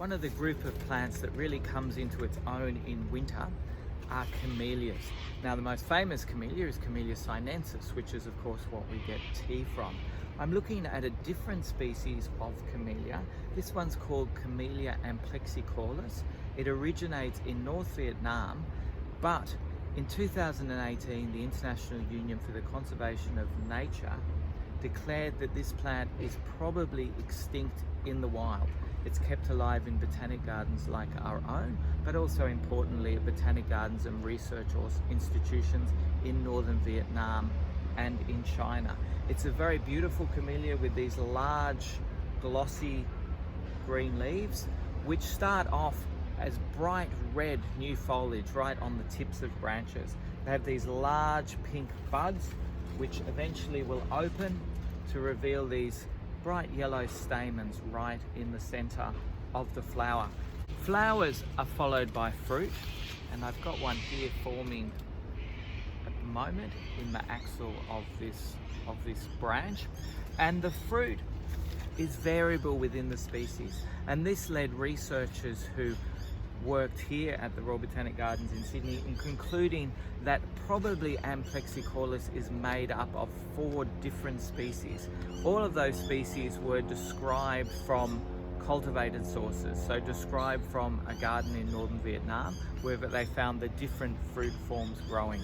One of the group of plants that really comes into its own in winter are camellias. Now the most famous camellia is Camellia sinensis, which is of course what we get tea from. I'm looking at a different species of camellia. This one's called Camellia amplexicaulis. It originates in North Vietnam, but in 2018 the International Union for the Conservation of Nature declared that this plant is probably extinct in the wild. It's kept alive in botanic gardens like our own, but also importantly at botanic gardens and research institutions in northern Vietnam and in China. It's a very beautiful camellia with these large glossy green leaves which start off as bright red new foliage right on the tips of branches. They have these large pink buds which eventually will open to reveal these bright yellow stamens right in the center of the flower. Flowers are followed by fruit, and I've got one here forming at the moment in the axil of this branch, and the fruit is variable within the species, and this led researchers who worked here at the Royal Botanic Gardens in Sydney in concluding that probably amplexicaulis is made up of 4 different species. All of those species were described from cultivated sources, so described from a garden in northern Vietnam where they found the different fruit forms growing.